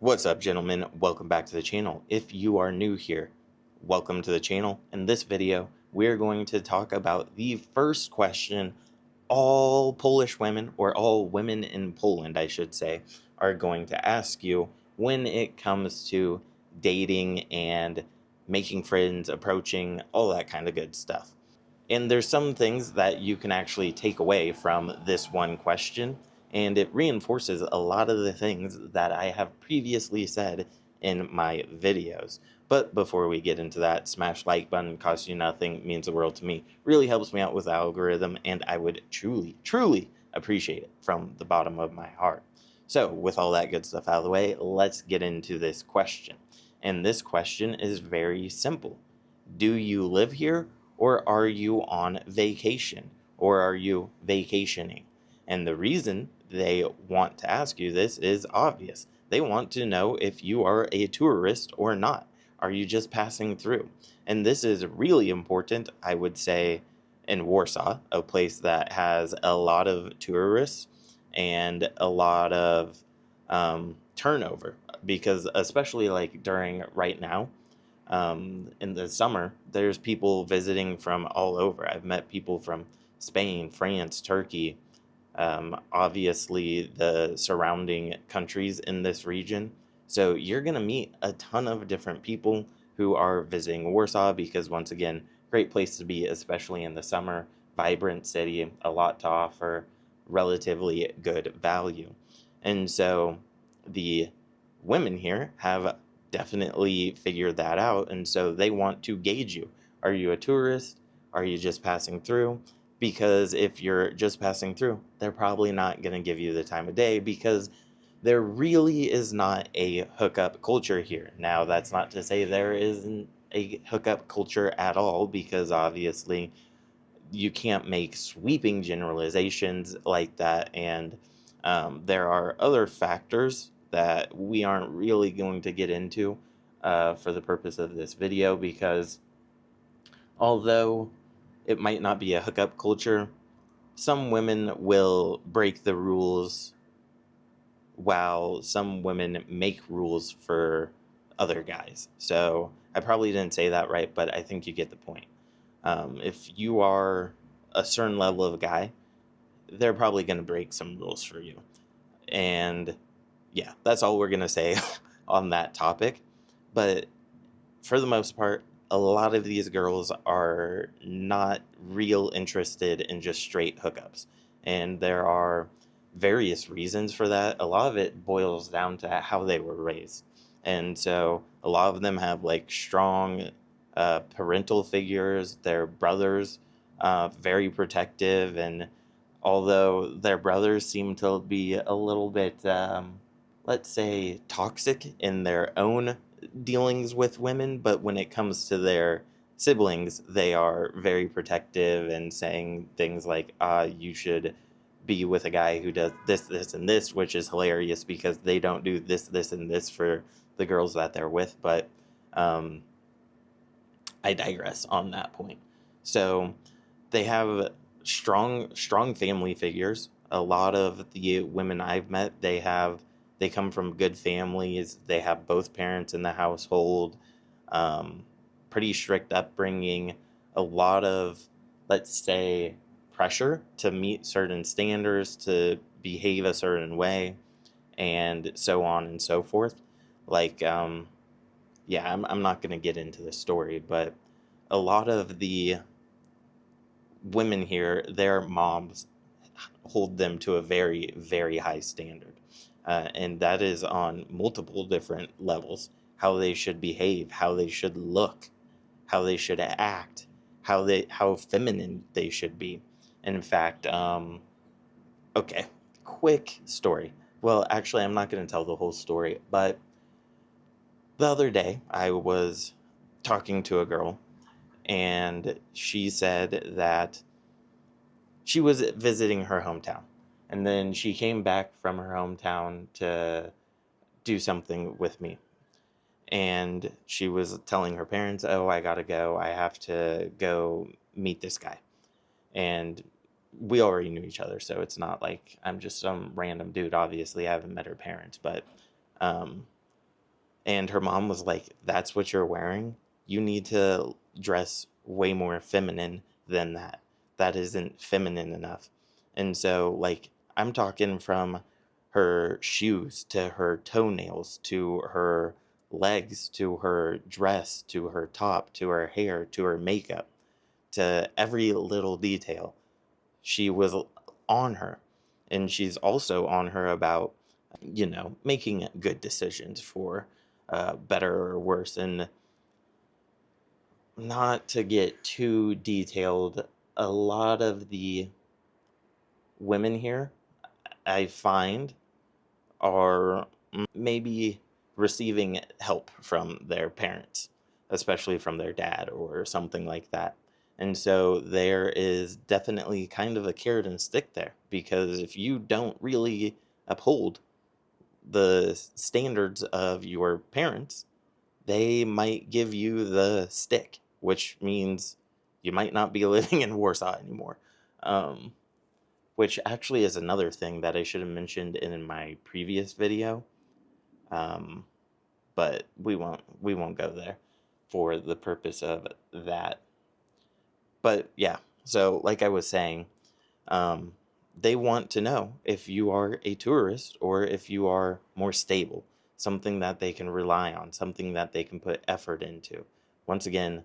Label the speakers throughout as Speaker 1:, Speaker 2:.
Speaker 1: What's up, gentlemen? Welcome back to the channel. If you are new here, welcome to the channel. In this video, we're going to talk about the first question all Polish women, or all women in Poland, I should say, are going to ask you when it comes to dating and making friends, approaching, all that kind of good stuff. And there's some things that you can actually take away from this one question, and it reinforces a lot of the things that I have previously said in my videos. But before we get into that, smash like button, costs you nothing, means the world to me, really helps me out with the algorithm, and I would truly appreciate it from the bottom of my heart. So with all that good stuff out of the way, let's get into this question. And this question is very simple. Do you live here, or are you on vacation, or are you vacationing? And the reason they want to ask you this is obvious. They want to know if you are a tourist or not. Are you just passing through? And this is really important, I would say, in Warsaw, a place that has a lot of tourists and a lot of turnover, because especially like during right now, in the summer, there's people visiting from all over. I've met people from Spain, France, Turkey, obviously the surrounding countries in this region. So you're going to meet a ton of different people who are visiting Warsaw because, once again, great place to be, especially in the summer. Vibrant city, a lot to offer, relatively good value. And so the women here have definitely figured that out, and so they want to gauge you. Are you a tourist? Are you just passing through? Because if you're just passing through, they're probably not going to give you the time of day, because there really is not a hookup culture here. Now, that's not to say there isn't a hookup culture at all, because obviously you can't make sweeping generalizations like that, and there are other factors that we aren't really going to get into for the purpose of this video, because although it might not be a hookup culture, some women will break the rules while some women make rules for other guys. So I probably didn't say that right, but I think you get the point. If you are a certain level of guy, they're probably going to break some rules for you. And yeah, that's all we're going to say on that topic. But for the most part, a lot of these girls are not real interested in just straight hookups. And there are various reasons for that. A lot of it boils down to how they were raised. And so a lot of them have like strong parental figures. Their brothers, very protective. And although their brothers seem to be a little bit, let's say, toxic in their own dealings with women, but when it comes to their siblings, they are very protective and saying things like, you should be with a guy who does this, this, and this, which is hilarious because they don't do this, this, and this for the girls that they're with. But I digress on that point. So they have strong family figures. A lot of the women I've met, they come from good families. They have both parents in the household. Pretty strict upbringing. A lot of, let's say, pressure to meet certain standards, to behave a certain way, and so on and so forth. Like, yeah, I'm not going to get into the story, but a lot of the women here, their moms hold them to a very, very high standard. And that is on multiple different levels. How they should behave, how they should look, how they should act, how feminine they should be. And in fact, okay, quick story. Well, actually, I'm not going to tell the whole story, but the other day I was talking to a girl, and she said that she was visiting her hometown. And then she came back from her hometown to do something with me. And she was telling her parents, oh, I gotta go. I have to go meet this guy. And we already knew each other, so it's not like I'm just some random dude. Obviously, I haven't met her parents, but And her mom was like, "That's what you're wearing? You need to dress way more feminine than that. That isn't feminine enough." And so, like, I'm talking from her shoes to her toenails to her legs to her dress to her top to her hair to her makeup to every little detail. She was on her. And she's also on her about, making good decisions for better or worse. And not to get too detailed, a lot of the women here, I find, are maybe receiving help from their parents, especially from their dad or something like that. And so there is definitely kind of a carrot and stick there, because if you don't really uphold the standards of your parents, they might give you the stick, which means you might not be living in Warsaw anymore. Um, which actually is another thing that I should have mentioned in my previous video. Um, but we won't go there for the purpose of that. But yeah, so like I was saying, um, they want to know if you are a tourist or if you are more stable, something that they can rely on, something that they can put effort into. Once again,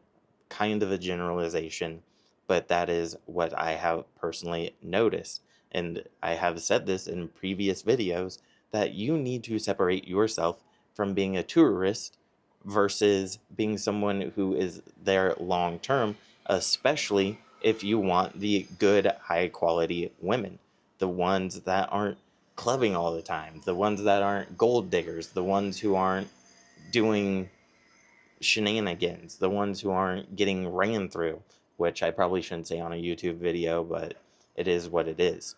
Speaker 1: kind of a generalization, but that is what I have personally noticed. And I have said this in previous videos, that you need to separate yourself from being a tourist versus being someone who is there long term, especially if you want the good, high quality women, the ones that aren't clubbing all the time, the ones that aren't gold diggers, the ones who aren't doing shenanigans, the ones who aren't getting ran through, which I probably shouldn't say on a YouTube video, but it is what it is.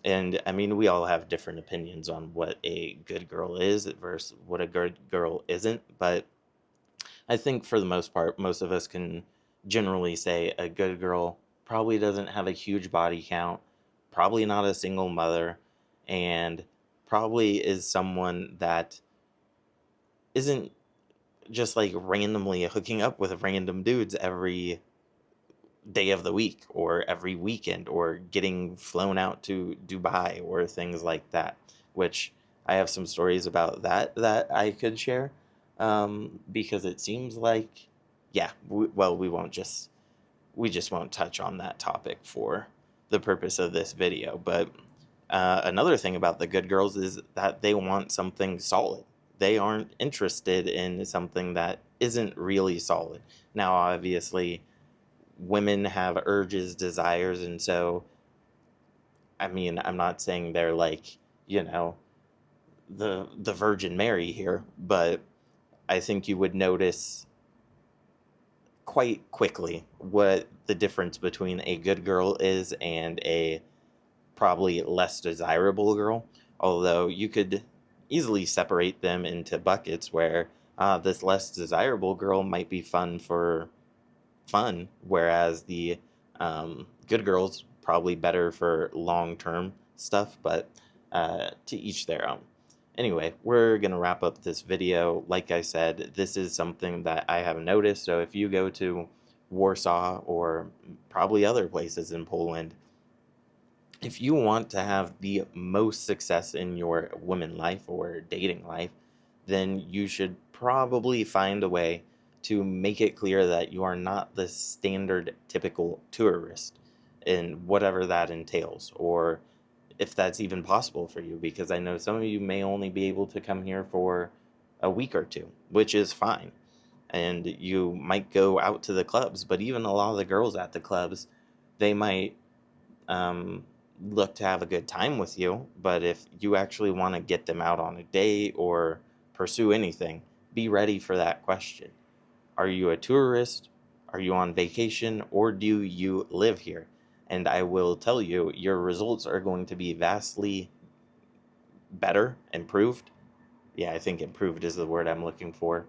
Speaker 1: And I mean, we all have different opinions on what a good girl is versus what a good girl isn't, but I think for the most part, most of us can generally say a good girl probably doesn't have a huge body count, probably not a single mother, and probably is someone that isn't just like randomly hooking up with random dudes every day of the week or every weekend or getting flown out to Dubai or things like that, which I have some stories about that I could share, because it seems like, yeah, we just won't touch on that topic for the purpose of this video. But another thing about the good girls is that they want something solid. They aren't interested in something that isn't really solid. Now, obviously, women have urges, desires, and so, I mean, I'm not saying they're like, you know, the Virgin Mary here, but I think you would notice quite quickly what the difference between a good girl is and a probably less desirable girl. Although you could easily separate them into buckets where this less desirable girl might be fun for fun, whereas the good girl's probably better for long term stuff, but to each their own. Anyway, we're going to wrap up this video. Like I said, this is something that I have noticed. So if you go to Warsaw or probably other places in Poland, if you want to have the most success in your women life or dating life, then you should probably find a way to make it clear that you are not the standard typical tourist, in whatever that entails, or if that's even possible for you, because I know some of you may only be able to come here for a week or two, which is fine. And you might go out to the clubs, but even a lot of the girls at the clubs, they might um, look to have a good time with you, but if you actually want to get them out on a date or pursue anything, be ready for that question. Are you a tourist? Are you on vacation? Or do you live here? And I will tell you, your results are going to be vastly better, improved. Yeah, I think improved is the word I'm looking for,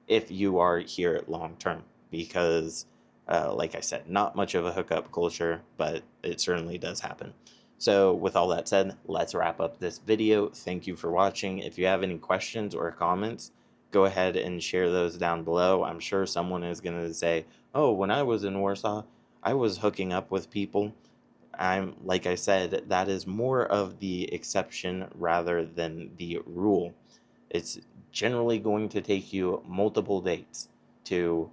Speaker 1: if you are here long term. Because, like I said, not much of a hookup culture, but it certainly does happen. So, with all that said, let's wrap up this video. Thank you for watching. If you have any questions or comments, go ahead and share those down below. I'm sure someone is going to say, oh, when I was in Warsaw, I was hooking up with people. Like I said, that is more of the exception rather than the rule. It's generally going to take you multiple dates to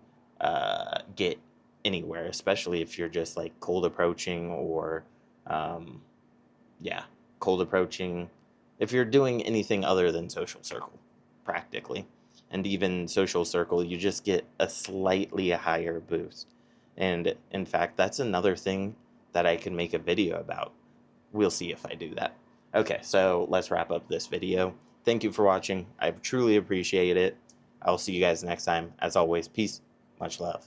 Speaker 1: get anywhere, especially if you're just like cold approaching or, um, yeah, cold approaching. If you're doing anything other than social circle, practically. And even social circle, you just get a slightly higher boost. And in fact, that's another thing that I can make a video about. We'll see if I do that. Okay, so let's wrap up this video. Thank you for watching. I truly appreciate it. I'll see you guys next time. As always, peace, much love.